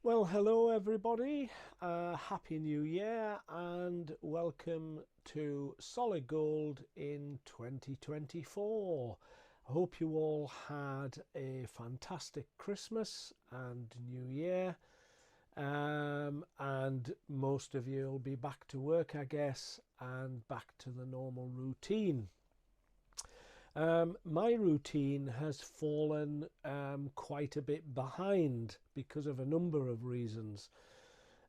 Well, hello everybody. Happy New Year and welcome to Solid Gold in 2024. I hope you all had a fantastic Christmas and New Year. And most of you will be back to work, I guess, and back to the normal routine. My routine has fallen quite a bit behind because of a number of reasons.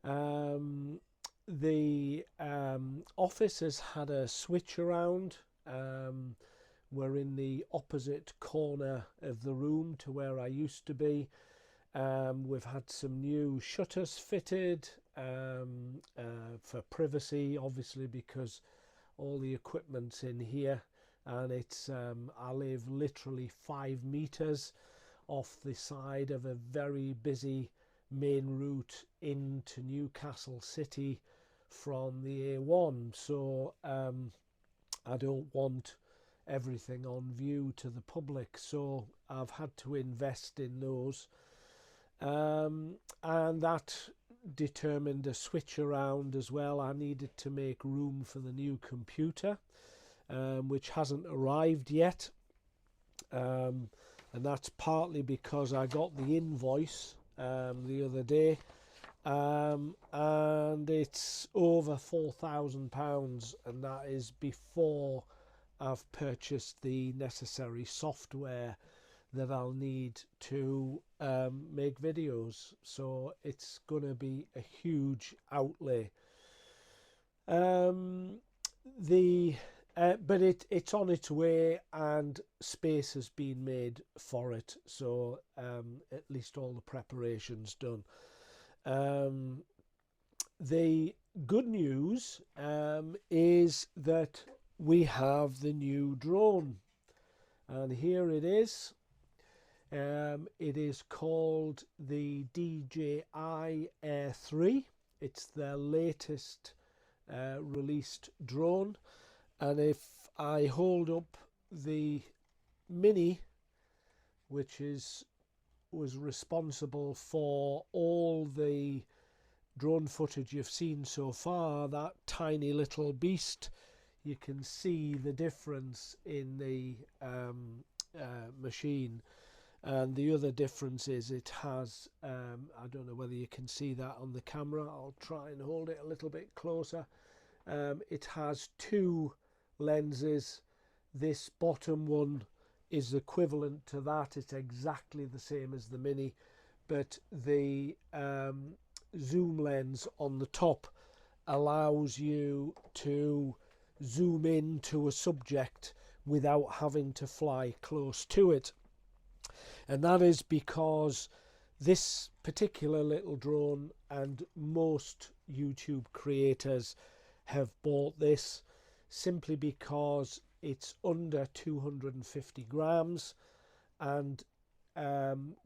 Um, the office has had a switch around. We're in the opposite corner of the room to where I used to be. We've had some new shutters fitted for privacy, obviously, because all the equipment's in here, and it's I live literally 5 meters off the side of a very busy main route into Newcastle City from the A1, so I don't want everything on view to the public, so I've had to invest in those, and that determined a switch around as well. I needed to make room for the new computer, which hasn't arrived yet, and that's partly because I got the invoice the other day, and it's over £4,000, and that is before I've purchased the necessary software that I'll need to make videos. So it's going to be a huge outlay. The But it's on its way, and space has been made for it, so at least all the preparations done. The good news is that we have the new drone, and here it is. It is called the DJI Air 3. It's their latest released drone. And if I hold up the Mini, which was responsible for all the drone footage you've seen so far, that tiny little beast, you can see the difference in the machine. And the other difference is it has, I don't know whether you can see that on the camera, I'll try and hold it a little bit closer. It has two lenses. This bottom one is equivalent to that. It's exactly the same as the Mini, but the zoom lens on the top allows you to zoom in to a subject without having to fly close to it. And that is because this particular little drone, and most YouTube creators have bought this simply because it's under 250 grams, and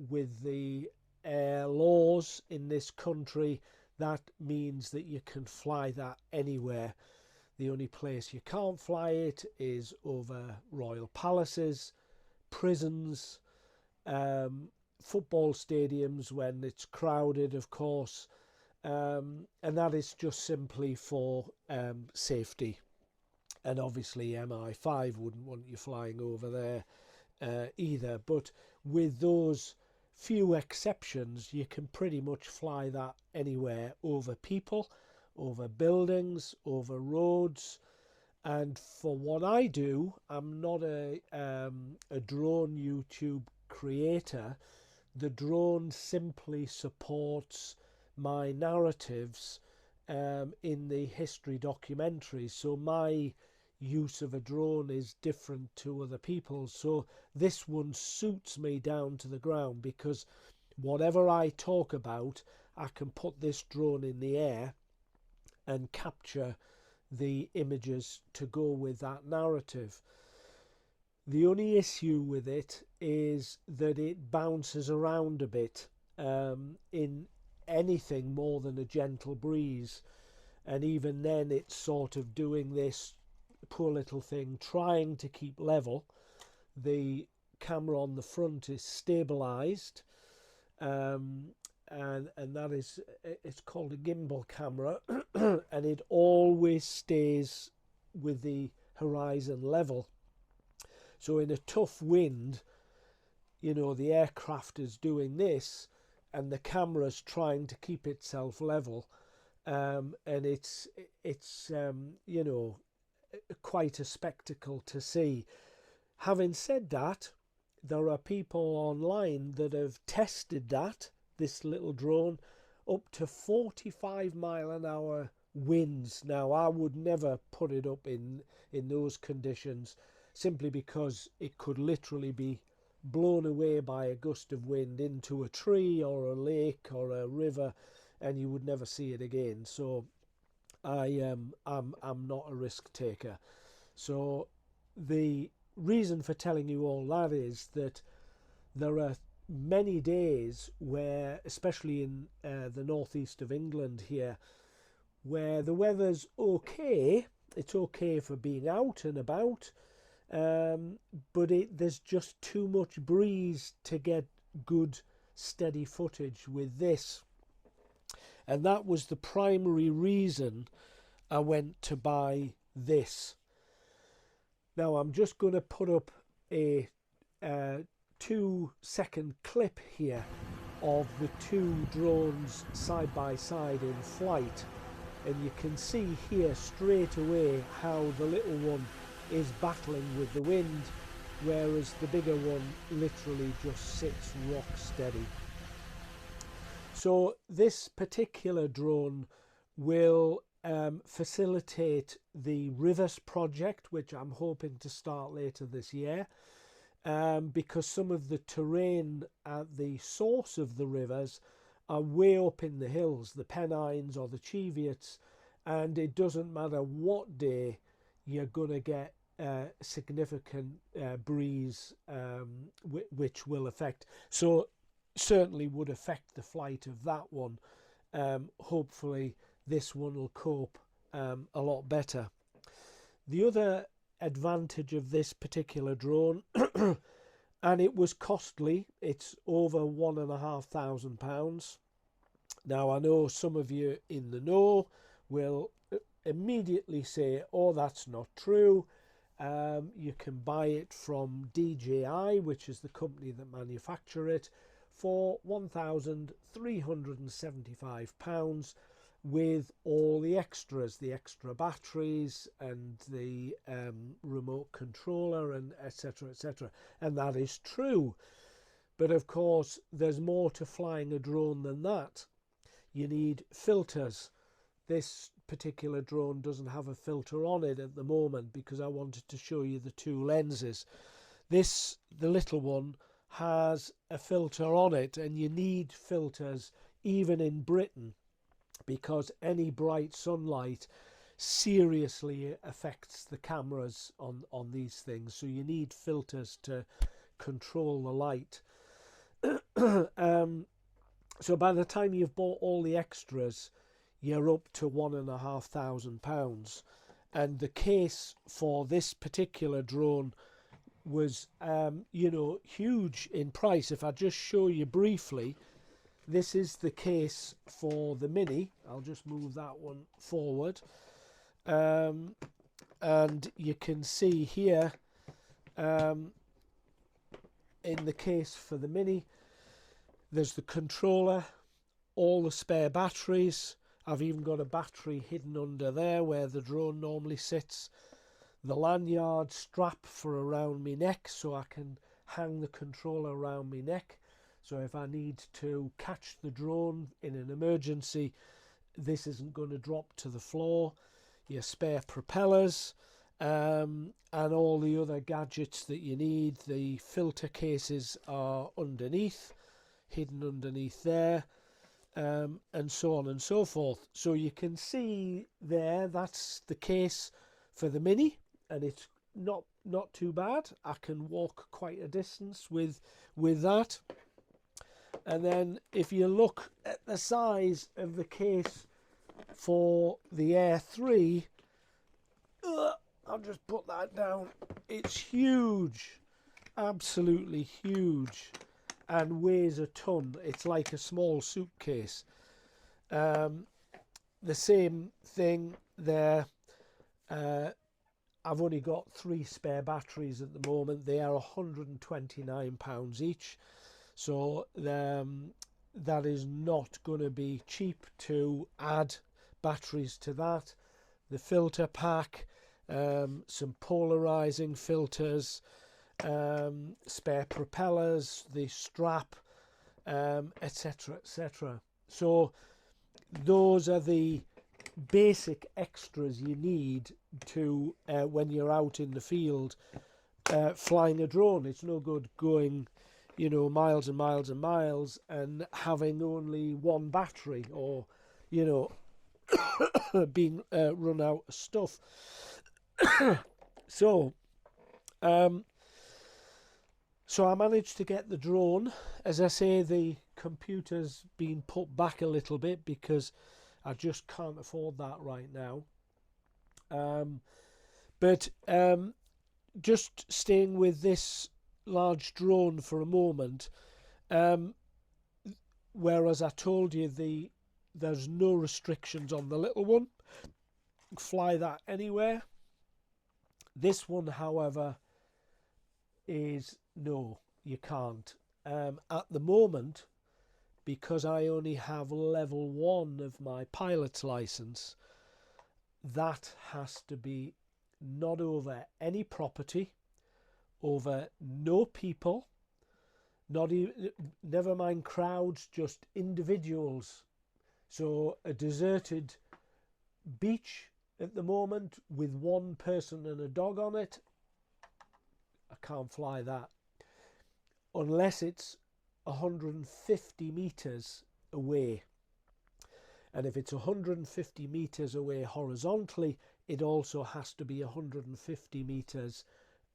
with the air laws in this country, that means that you can fly that anywhere. The only place you can't fly it is over royal palaces, prisons, football stadiums when it's crowded, of course, and that is just simply for safety. And obviously MI5 wouldn't want you flying over there either, but with those few exceptions, you can pretty much fly that anywhere, over people, over buildings, over roads. And for what I do, I'm not a drone YouTube creator. The drone simply supports my narratives in the history documentaries. So my use of a drone is different to other people's. So this one suits me down to the ground, because whatever I talk about, I can put this drone in the air and capture the images to go with that narrative. The only issue with it is that it bounces around a bit in anything more than a gentle breeze, and even then it's sort of doing this, poor little thing, trying to keep level. The camera on the front is stabilized, and that is, it's called a gimbal camera, and it always stays with the horizon level. So in a tough wind, you know, the aircraft is doing this and the camera's trying to keep itself level, and it's you know, quite a spectacle to see. Having said that, there are people online that have tested this little drone up to 45-mile-an-hour winds. Now, I would never put it up in those conditions, simply because it could literally be blown away by a gust of wind into a tree or a lake or a river, and you would never see it again. So I'm not a risk taker. So the reason for telling you all that is that there are many days where, especially in the northeast of England here, where the weather's okay. It's okay for being out and about, but there's just too much breeze to get good steady footage with this. And that was the primary reason I went to buy this. Now I'm just going to put up a 2-second clip here of the two drones side by side in flight, and you can see here straight away how the little one is battling with the wind, whereas the bigger one literally just sits rock steady. So this particular drone will facilitate the Rivers project, which I'm hoping to start later this year, because some of the terrain at the source of the rivers are way up in the hills, the Pennines or the Cheviots, and it doesn't matter what day, you're going to get significant breeze, which will affect, so certainly would affect the flight of that one. Hopefully this one will cope a lot better. The other advantage of this particular drone, and it was costly, it's over £1,500. Now I know some of you in the know will immediately say, oh, that's not true. You can buy it from DJI, which is the company that manufacture it, for £1,375 with all the extras, the extra batteries and the remote controller and etc, etc. And that is true. But of course, there's more to flying a drone than that. You need filters. This particular drone doesn't have a filter on it at the moment because I wanted to show you the two lenses. This, the little one, has a filter on it, and you need filters even in Britain because any bright sunlight seriously affects the cameras on these things. So you need filters to control the light. So by the time you've bought all the extras, you're up to £1,500. And the case for this particular drone was, you know, huge in price. If I just show you briefly, this is the case for the Mini. I'll just move that one forward. And you can see here, in the case for the Mini, there's the controller, all the spare batteries. I've even got a battery hidden under there where the drone normally sits. The lanyard strap for around my neck so I can hang the controller around my neck. So if I need to catch the drone in an emergency, this isn't going to drop to the floor. Your spare propellers, and all the other gadgets that you need. The filter cases are underneath, hidden underneath there, and so on and so forth. So you can see there, that's the case for the Mini, and it's not too bad. I can walk quite a distance with that. And then if you look at the size of the case for the Air 3, I'll just put that down. It's huge, absolutely huge. and weighs a ton. It's like a small suitcase. The same thing there. I've only got 3 spare batteries at the moment. They are £129 each. So that is not going to be cheap to add batteries to that. The filter pack, some polarizing filters, spare propellers, the strap, etc., etc. So those are the basic extras you need to when you're out in the field flying a drone. It's no good going, you know, miles and miles and miles and having only one battery, or, you know, being run out of stuff. So I managed to get the drone. As I say, the computer's been put back a little bit because I just can't afford that right now. But just staying with this large drone for a moment, whereas I told you there's no restrictions on the little one, fly that anywhere. This one, however, is no, you can't. At the moment, because I only have level 1 of my pilot's license, that has to be not over any property, over no people, not even, never mind crowds, just individuals. So a deserted beach at the moment with 1 person and a dog on it, I can't fly that unless it's 150 meters away. And if it's 150 meters away horizontally, it also has to be 150 meters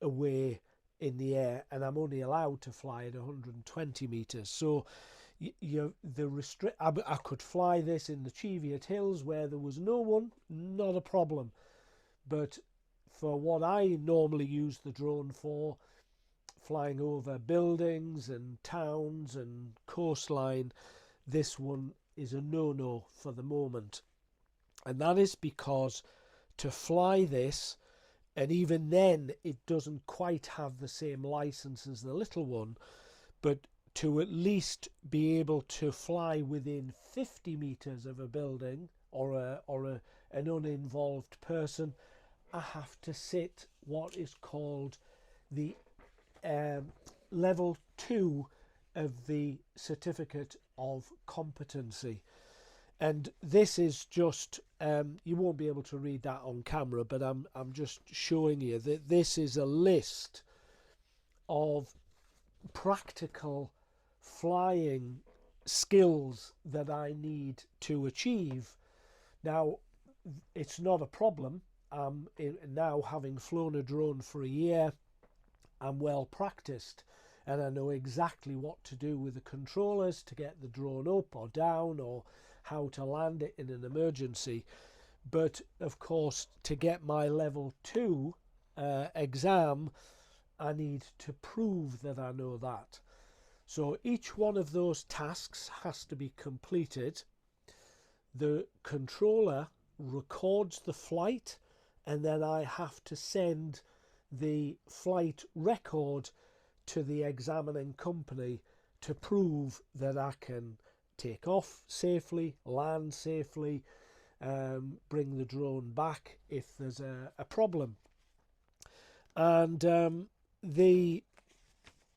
away in the air, and I'm only allowed to fly at 120 meters. So I could fly this in the Cheviot Hills where there was no one, not a problem. But for what I normally use the drone for, flying over buildings and towns and coastline, this one is a no-no for the moment. And that is because to fly this, and even then it doesn't quite have the same license as the little one, but to at least be able to fly within 50 meters of a building or an uninvolved person, I have to sit what is called the level 2 of the certificate of competency. And this is just, you won't be able to read that on camera, but I'm just showing you that this is a list of practical flying skills that I need to achieve. Now, it's not a problem. Now, having flown a drone for a year, I'm well practiced and I know exactly what to do with the controllers to get the drone up or down, or how to land it in an emergency. But of course, to get my level 2 exam, I need to prove that I know that. So each one of those tasks has to be completed. The controller records the flight, and then I have to send the flight record to the examining company to prove that I can take off safely, land safely, bring the drone back if there's a problem. And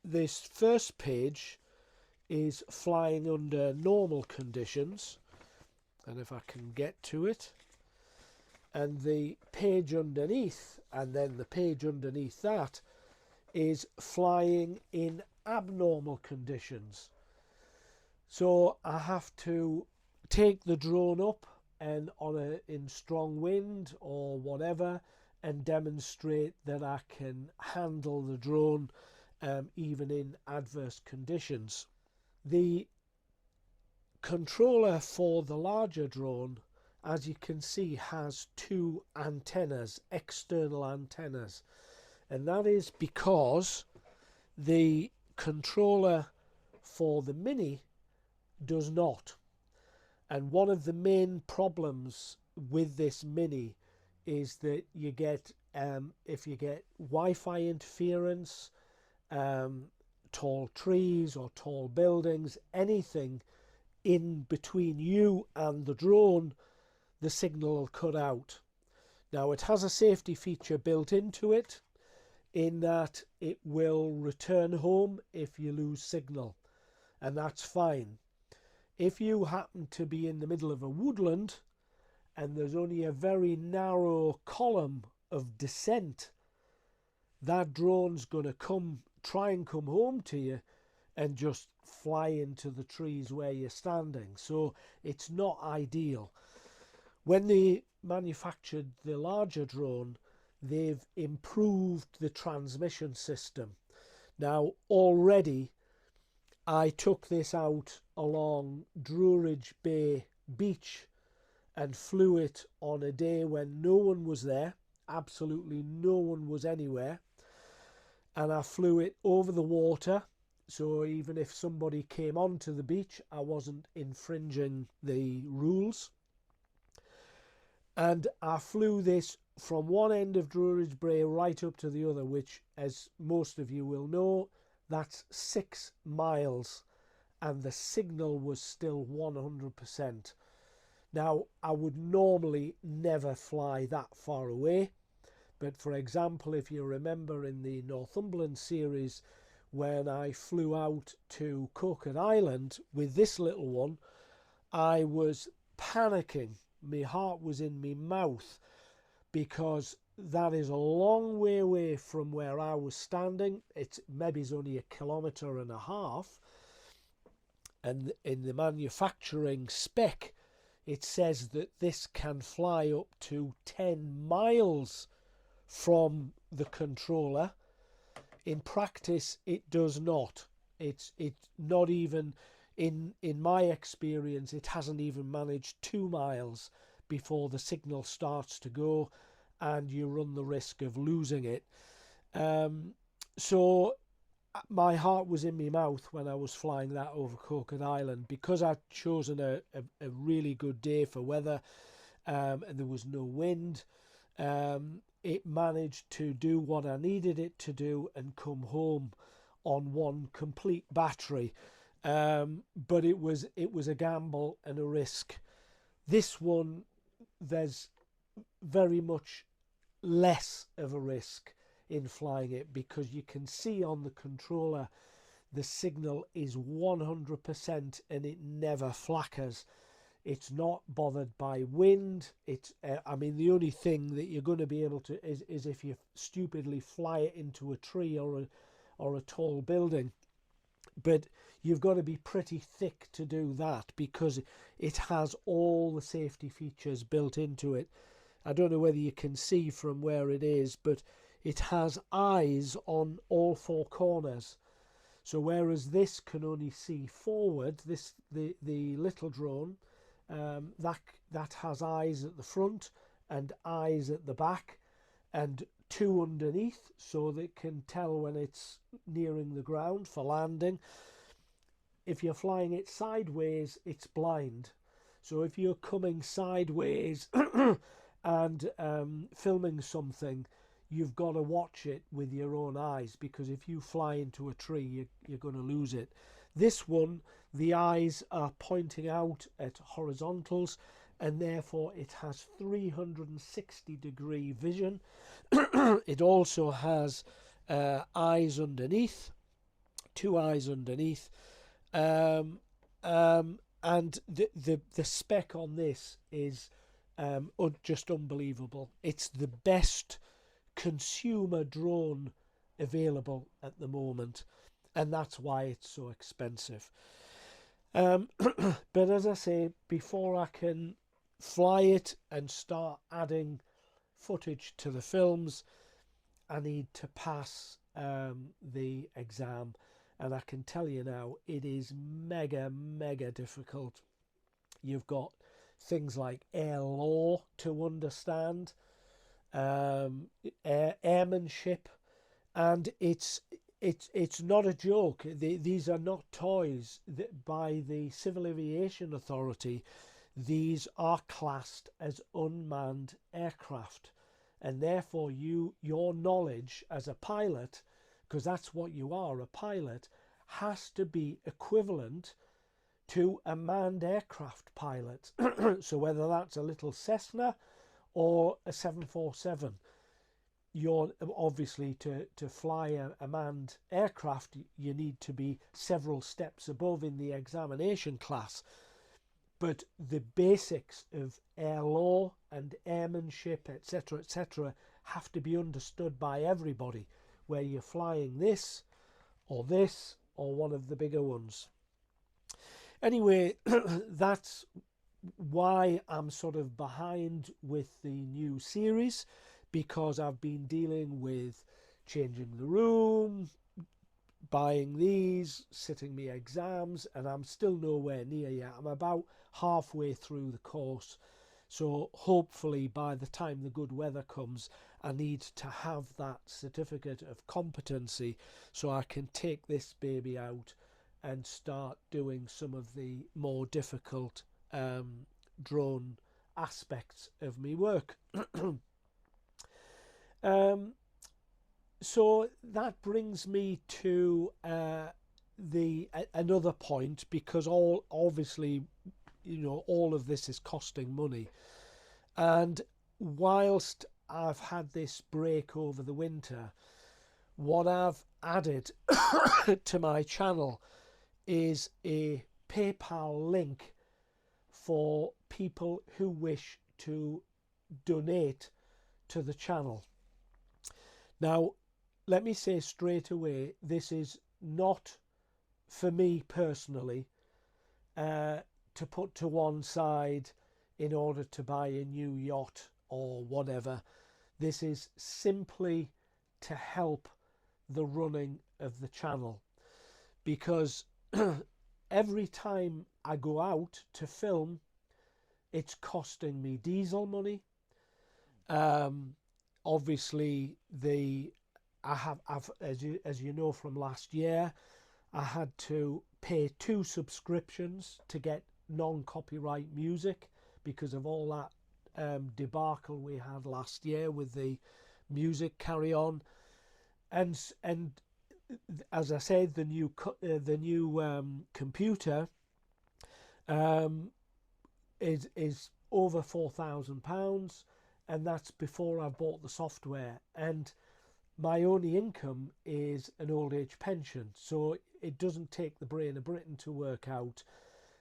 this first page is flying under normal conditions, and if I can get to it, and the page underneath, and then the page underneath that, is flying in abnormal conditions. So I have to take the drone up and in strong wind or whatever, and demonstrate that I can handle the drone even in adverse conditions. The controller for the larger drone, as you can see, has 2 antennas, external antennas, and that is because the controller for the Mini does not. And one of the main problems with this Mini is that you get, if you get Wi-Fi interference, tall trees or tall buildings, anything in between you and the drone, the signal will cut out. Now, it has a safety feature built into it in that it will return home if you lose signal, and that's fine. If you happen to be in the middle of a woodland and there's only a very narrow column of descent, that drone's going to try and come home to you and just fly into the trees where you're standing. So it's not ideal. When they manufactured the larger drone, they've improved the transmission system. Now, already I took this out along Druridge Bay Beach and flew it on a day when no one was there. Absolutely no one was anywhere. And I flew it over the water. So even if somebody came onto the beach, I wasn't infringing the rules. And I flew this from one end of Druridge Bay right up to the other, which, as most of you will know, that's 6 miles. And the signal was still 100%. Now, I would normally never fly that far away. But for example, if you remember in the Northumberland series, when I flew out to Coquet Island with this little one, I was panicking. My heart was in my mouth because that is a long way away from where I was standing. It's maybe only 1.5 kilometers. And in the manufacturing spec, it says that this can fly up to 10 miles from the controller. In practice, it does not. It's not even, in my experience, it hasn't even managed 2 miles before the signal starts to go and you run the risk of losing it. So my heart was in my mouth when I was flying that over Coquet Island, because I'd chosen a really good day for weather, and there was no wind. It managed to do what I needed it to do and come home on one complete battery. But it was a gamble and a risk. This one, there's very much less of a risk in flying it, because you can see on the controller the signal is 100% and it never flackers. It's not bothered by wind. It's I mean, the only thing that you're going to be able to is if you stupidly fly it into a tree or a tall building. But you've got to be pretty thick to do that, because it has all the safety features built into it. I don't know whether you can see from where it is, but it has eyes on all 4 corners. So whereas this can only see forward, the little drone, that has eyes at the front and eyes at the back, and 2 underneath, so that it can tell when it's nearing the ground for landing. If you're flying it sideways, it's blind. So if you're coming sideways and filming something, you've got to watch it with your own eyes, because if you fly into a tree, you're going to lose it. This one, the eyes are pointing out at horizontals, and therefore it has 360-degree vision. It also has eyes underneath, 2 eyes underneath, and the spec on this is just unbelievable. It's the best consumer drone available at the moment, and that's why it's so expensive. But as I say, before I can fly it and start adding footage to the films, I need to pass the exam, and I can tell you now, it is mega difficult. You've got things like air law to understand, airmanship, and it's it's not a joke. These are not toys. By the Civil Aviation Authority, these are classed as unmanned aircraft, and therefore your knowledge as a pilot, because that's what you are, a pilot, has to be equivalent to a manned aircraft pilot. So whether that's a little Cessna or a 747, you're obviously to fly a manned aircraft, you need to be several steps above in the examination class. But the basics of air law and airmanship, etc., have to be understood by everybody, where you're flying this or one of the bigger ones. Anyway, that's why I'm sort of behind with the new series, because I've been dealing with changing the room, buying these, sitting me exams, and I'm still nowhere near yet. I'm about halfway through the course, so hopefully by the time the good weather comes, I need to have that certificate of competency so I can take this baby out and start doing some of the more difficult drone aspects of my work. So that brings me to another point, because obviously, all of this is costing money, and whilst I've had this break over the winter, what I've added to my channel is a PayPal link for people who wish to donate to the channel. Now, let me say straight away, this is not for me personally to put to one side in order to buy a new yacht or whatever. This is simply to help the running of the channel, because every time I go out to film, it's costing me diesel money. Obviously, I've as you know from last year, I had to pay 2 subscriptions to get non-copyright music because of all that debacle we had last year with the music Carry On, and as I said, the new computer is over £4,000, and that's before I've bought the software, and my only income is an old age pension, so it doesn't take the brain of Britain to work out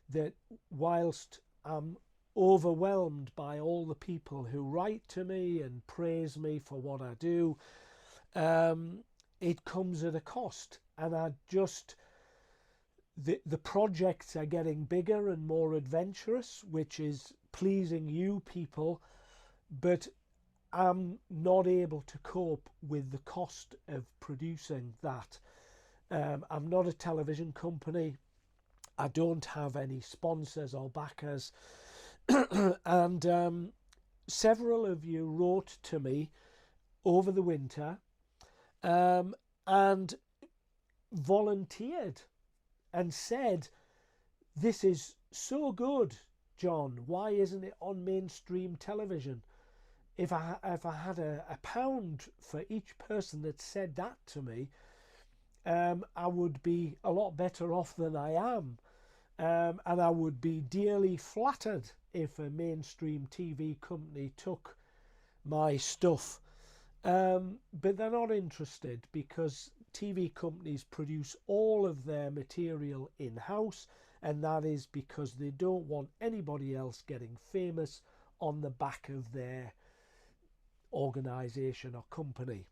that whilst I'm overwhelmed by all the people who write to me and praise me for what I do, it comes at a cost, and the projects are getting bigger and more adventurous, which is pleasing you people, but I'm not able to cope with the cost of producing that. I'm not a television company. I don't have any sponsors or backers. And several of you wrote to me over the winter and volunteered and said, "This is so good, John. Why isn't it on mainstream television?" If I had a pound for each person that said that to me, I would be a lot better off than I am. And I would be dearly flattered if a mainstream TV company took my stuff. But they're not interested, because TV companies produce all of their material in-house, and that is because they don't want anybody else getting famous on the back of their organisation or company.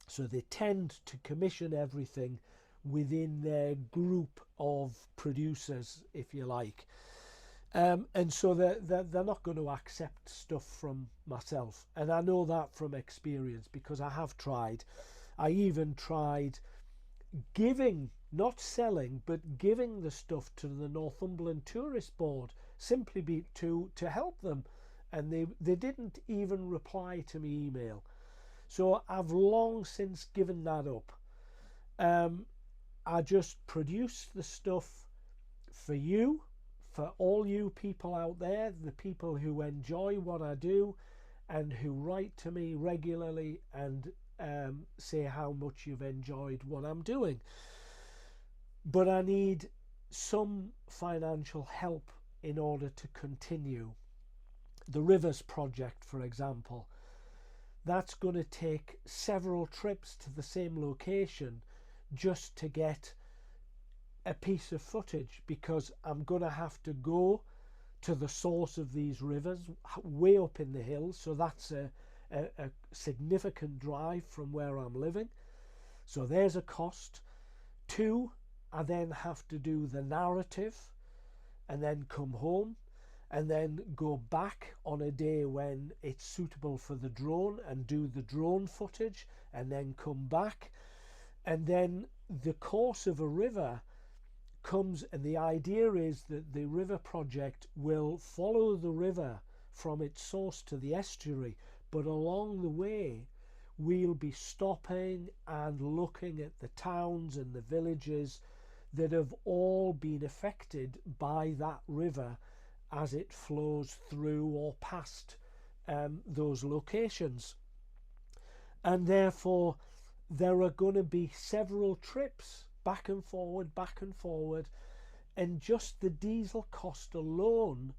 So they tend to commission everything within their group of producers, if you like. And so they're not going to accept stuff from myself. And I know that from experience, because I have tried. I even tried giving, not selling, but giving the stuff to the Northumberland Tourist Board, simply to help them. And they didn't even reply to my email. So I've long since given that up. I just produce the stuff for you, for all you people out there, the people who enjoy what I do and who write to me regularly and say how much you've enjoyed what I'm doing. But I need some financial help in order to continue. The Rivers project, for example, that's going to take several trips to the same location just to get a piece of footage, because I'm going to have to go to the source of these rivers way up in the hills. So that's a significant drive from where I'm living. So there's a cost. 2, I then have to do the narrative and then come home and then go back on a day when it's suitable for the drone and do the drone footage and then come back. And then the course of a river comes, and the idea is that the river project will follow the river from its source to the estuary, but along the way we'll be stopping and looking at the towns and the villages that have all been affected by that river as it flows through or past those locations. And therefore there are going to be several trips back and forward, and just the diesel cost alone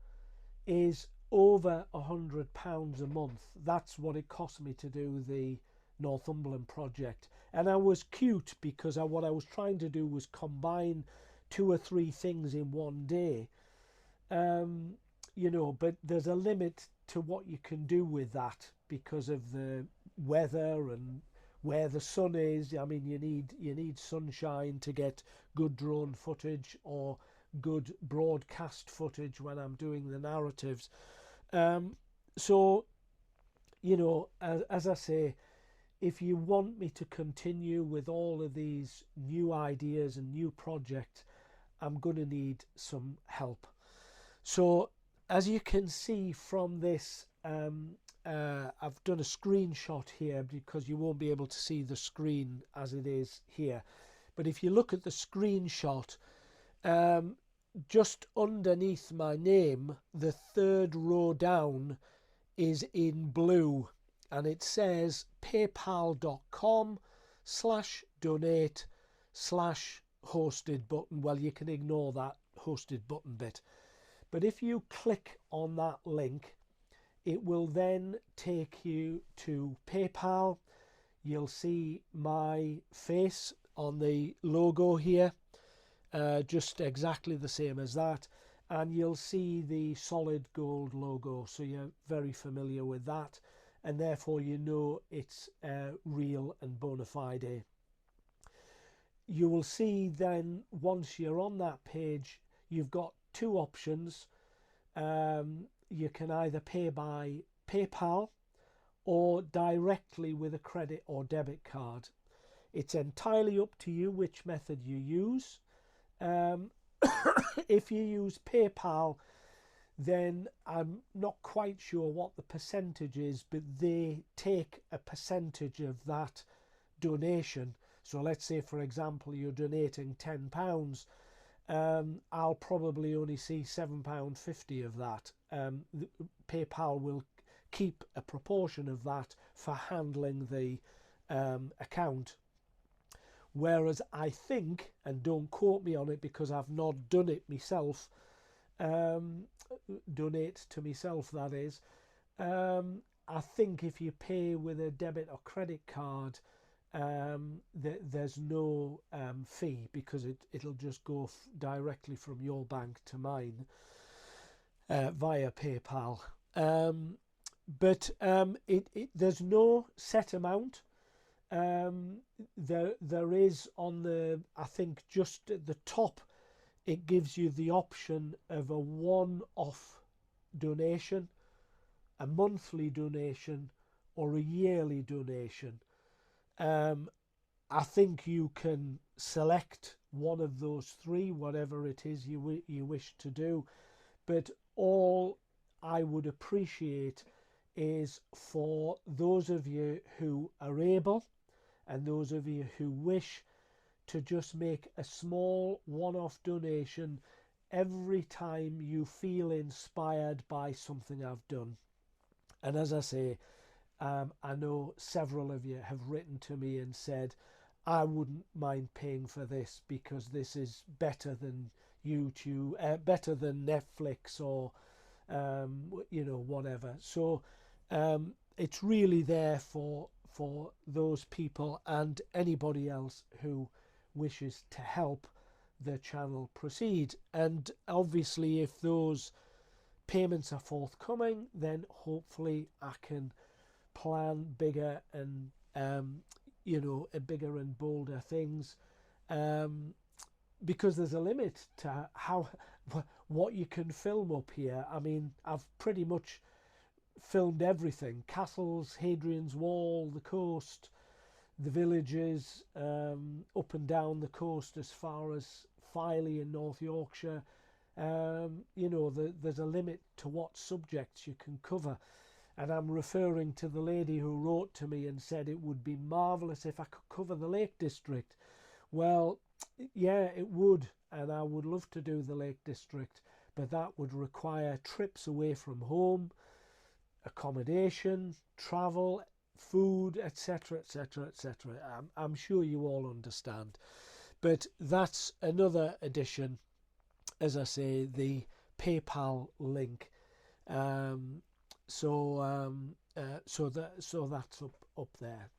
is over £100 a month. That's what it cost me to do the Northumberland project. And I was cute because what I was trying to do was combine 2 or 3 things in one day. But there's a limit to what you can do with that because of the weather and where the sun is. I mean, you need sunshine to get good drone footage or good broadcast footage when I'm doing the narratives. So, as I say, if you want me to continue with all of these new ideas and new projects, I'm going to need some help. So, as you can see from this, I've done a screenshot here because you won't be able to see the screen as it is here. But if you look at the screenshot, just underneath my name, the 3rd row down is in blue, and it says paypal.com/donate/hosted button. Well, you can ignore that hosted button bit. But if you click on that link, it will then take you to PayPal. You'll see my face on the logo here, just exactly the same as that. And you'll see the solid gold logo. So you're very familiar with that. And therefore you know it's real and bona fide. You will see then, once you're on that page, you've got 2 options. You can either pay by PayPal or directly with a credit or debit card. It's entirely up to you which method you use. If you use PayPal, then I'm not quite sure what the percentage is, but they take a percentage of that donation. So let's say, for example, you're donating £10. I'll probably only see £7.50 of that. PayPal will keep a proportion of that for handling the account. Whereas I think, and don't quote me on it because I've not done it myself, donate to myself, that is, I think if you pay with a debit or credit card, there's no fee, because it'll just go directly from your bank to mine via PayPal. But there's no set amount. There is on the, I think just at the top, it gives you the option of a one-off donation, a monthly donation, or a yearly donation. I think you can select one of those 3, whatever it is you wish to do. But all I would appreciate is for those of you who are able and those of you who wish to just make a small one-off donation every time you feel inspired by something I've done. And as I say, I know several of you have written to me and said, I wouldn't mind paying for this because this is better than YouTube, better than Netflix or, whatever. So it's really there for those people and anybody else who wishes to help the channel proceed. And obviously, if those payments are forthcoming, then hopefully I can plan bigger and bigger and bolder things, because there's a limit to what you can film up here. I mean, I've pretty much filmed everything: castles, Hadrian's Wall, the coast, the villages, up and down the coast as far as Filey in North Yorkshire. There's a limit to what subjects you can cover. And I'm referring to the lady who wrote to me and said it would be marvellous if I could cover the Lake District. Well, yeah, it would, and I would love to do the Lake District, but that would require trips away from home, accommodation, travel, food, etc., etc., etc. I'm sure you all understand. But that's another addition, as I say, the PayPal link. So that's up there.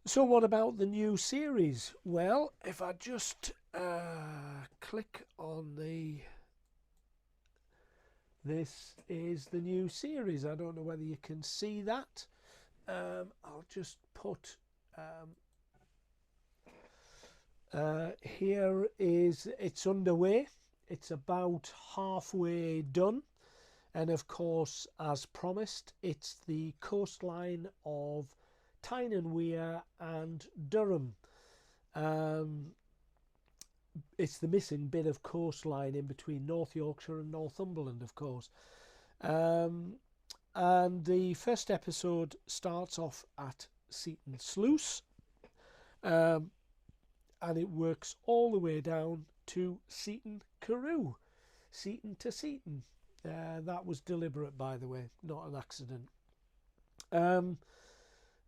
So what about the new series? Well, if I just click on this is the new series. I don't know whether you can see that. I'll just put here is it's underway. It's about halfway done. And of course, as promised, it's the coastline of Tyne and Wear and Durham. It's the missing bit of coastline in between North Yorkshire and Northumberland, of course. And the first episode starts off at Seaton Sluice, and it works all the way down to Seaton Carew, Seaton to Seaton. That was deliberate, by the way, not an accident.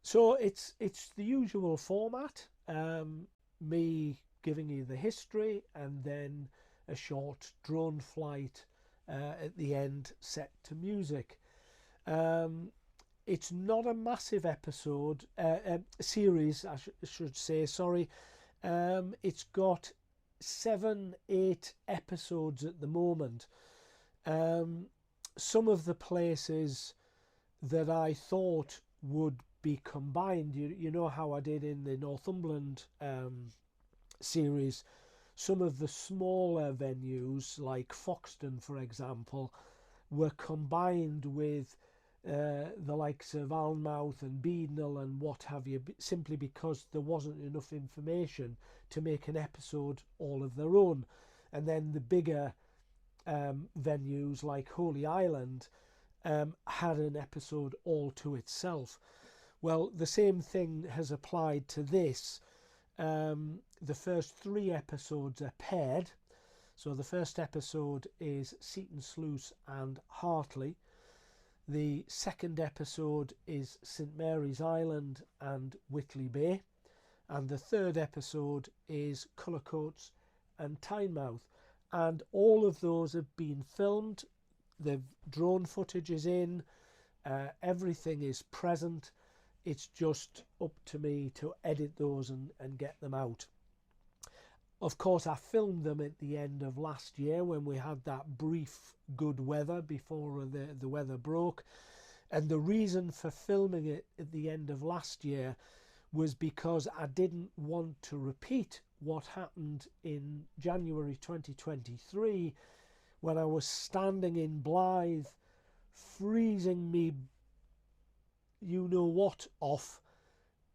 So it's the usual format. Me giving you the history and then a short drone flight at the end set to music. It's not a massive episode series, I should say. Sorry, it's got 7-8 episodes at the moment. Some of the places that I thought would be combined, you know how I did in the Northumberland series, some of the smaller venues like Foxton, for example, were combined with the likes of Alnmouth and Beadnell and what have you, simply because there wasn't enough information to make an episode all of their own. And then the bigger venues like Holy Island had an episode all to itself. Well, the same thing has applied to this. The first 3 episodes are paired. So the first episode is Seaton Sluice and Hartley. The second episode is St Mary's Island and Whitley Bay. And the third episode is Cullercoats and Tynemouth. And all of those have been filmed. The drone footage is in. Everything is present. It's just up to me to edit those and get them out. Of course, I filmed them at the end of last year when we had that brief good weather before the weather broke. And the reason for filming it at the end of last year was because I didn't want to repeat what happened in January 2023 when I was standing in Blythe, freezing me you know what off,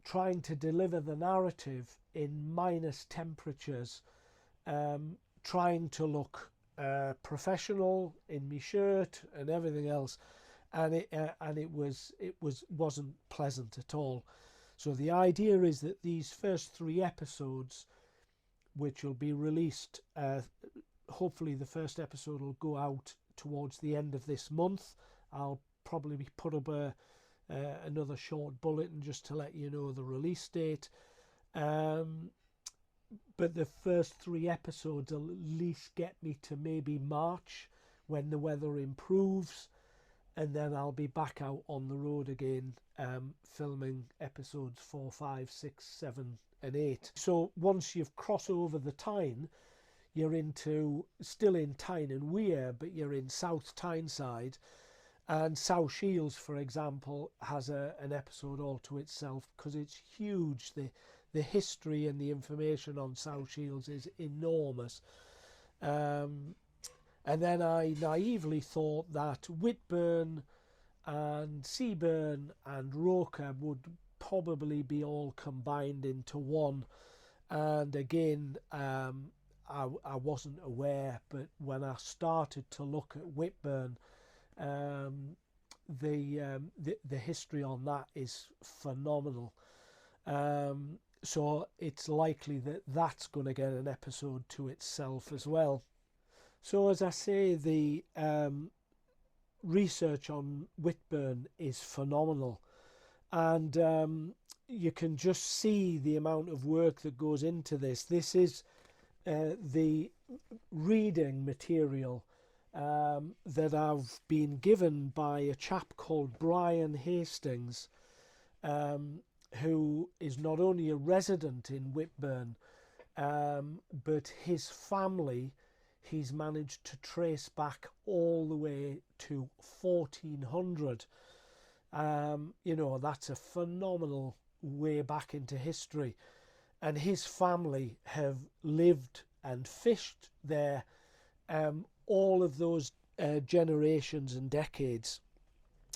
trying to deliver the narrative in minus temperatures, trying to look professional in my shirt and everything else, and it wasn't pleasant at all. So the idea is that these first 3 episodes which will be released. Hopefully the first episode will go out towards the end of this month. I'll probably put up another short bulletin just to let you know the release date. But the first 3 episodes will at least get me to maybe March, when the weather improves, and then I'll be back out on the road again, filming episodes 4, 5, 6, 7 and 8. So once you've crossed over the Tyne, you're still in Tyne and Wear, but you're in South Tyneside. And South Shields, for example, has an episode all to itself because it's huge. The history and the information on South Shields is enormous. And then I naively thought that Whitburn and Seaburn and Roker would probably be all combined into one. And again, I wasn't aware, but when I started to look at Whitburn, the history on that is phenomenal. So it's likely that that's going to get an episode to itself as well. So as I say, the research on Whitburn is phenomenal, and you can just see the amount of work that goes into this. This is the reading material that I've been given by a chap called Brian Hastings, who is not only a resident in Whitburn, but his family he's managed to trace back all the way to 1400. You know, that's a phenomenal way back into history. And his family have lived and fished there all of those generations and decades.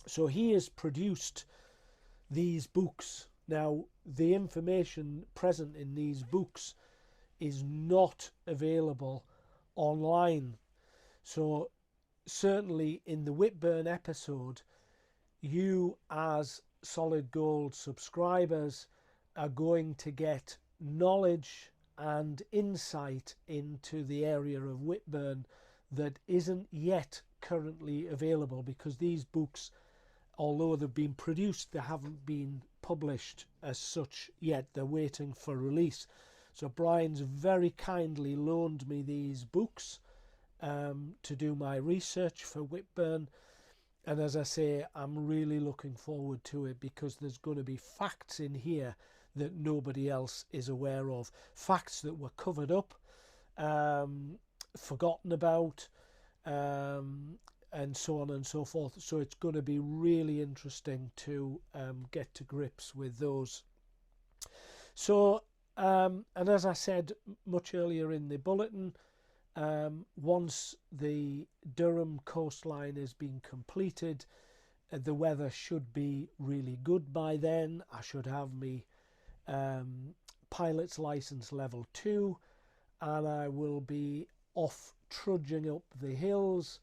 So he has produced these books. Now, the information present in these books is not available online. So certainly in the Whitburn episode, you as Solid Gold subscribers are going to get knowledge and insight into the area of Whitburn that isn't yet currently available, because these books, although they've been produced, they haven't been published as such yet. They're waiting for release. So Brian's very kindly loaned me these books to do my research for Whitburn. And as I say, I'm really looking forward to it, because there's going to be facts in here that nobody else is aware of. Facts that were covered up, forgotten about, and so on and so forth. So it's going to be really interesting to get to grips with those. So, and as I said much earlier in the bulletin, once the Durham coastline has been completed, the weather should be really good by then. I should have me pilot's license level 2, and I will be off trudging up the hills,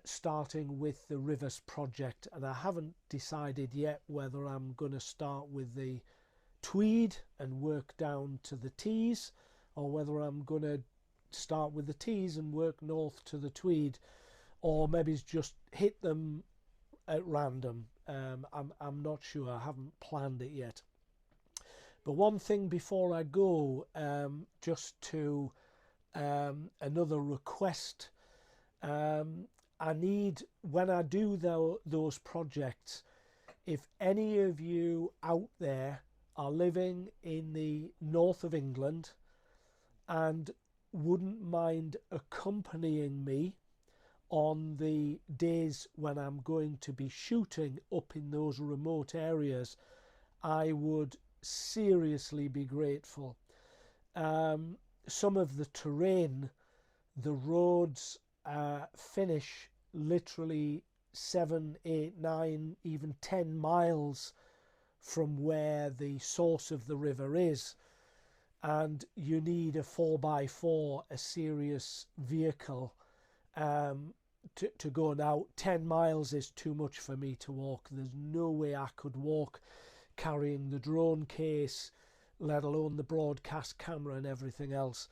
starting with the Rivers project. And I haven't decided yet whether I'm going to start with the Tweed and work down to the Tees, or whether I'm going to start with the Tees and work north to the Tweed, or maybe just hit them at random. I'm not sure. I haven't planned it yet. But one thing before I go, just to another request, I need, when I do those projects, if any of you out there are living in the north of England and wouldn't mind accompanying me on the days when I'm going to be shooting up in those remote areas, I would seriously be grateful. Some of the terrain, the roads finish literally 7, 8, 9, even 10 miles from where the source of the river is, and you need a 4x4, a serious vehicle, to go. Now 10 miles is too much for me to walk. There's no way I could walk carrying the drone case, let alone the broadcast camera and everything else.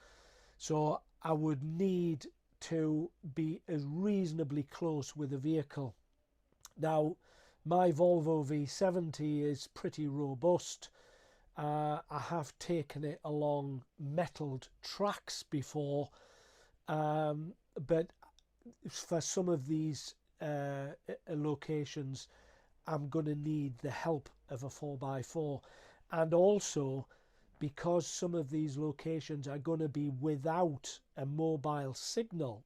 So I would need to be as reasonably close with the vehicle. Now, my Volvo V70 is pretty robust. I have taken it along metalled tracks before, but for some of these locations, I'm going to need the help of a 4x4. And also, because some of these locations are going to be without a mobile signal,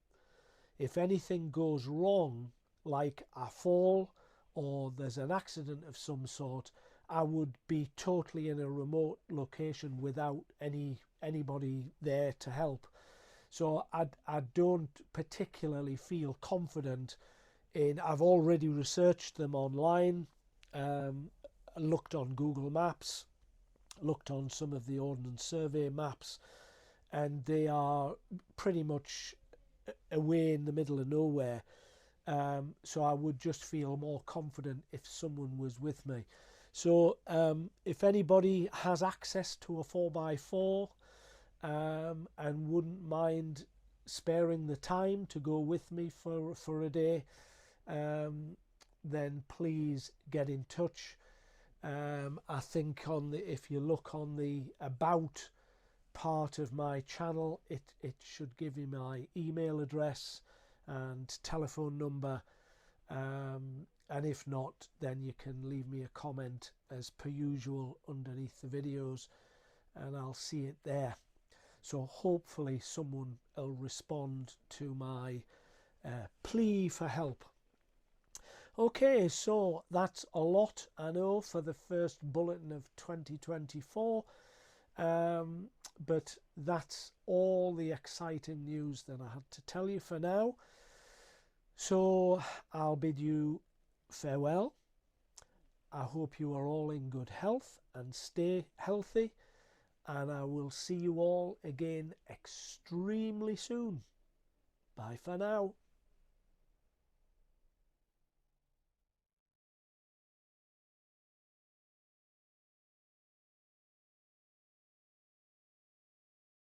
if anything goes wrong, like a fall or there's an accident of some sort, I would be totally in a remote location without anybody there to help. So I don't particularly feel confident in. I've already researched them online, looked on Google Maps, looked on some of the Ordnance Survey maps, and they are pretty much away in the middle of nowhere. So I would just feel more confident if someone was with me. So if anybody has access to a 4x4 and wouldn't mind sparing the time to go with me for a day, then please get in touch. I think if you look on the about part of my channel, it should give you my email address and telephone number, and if not, then you can leave me a comment as per usual underneath the videos and I'll see it there. So hopefully someone will respond to my plea for help. Okay, so that's a lot, I know, for the first bulletin of 2024, but that's all the exciting news that I had to tell you for now. So I'll bid you farewell. I hope you are all in good health and stay healthy, and I will see you all again extremely soon. Bye for now.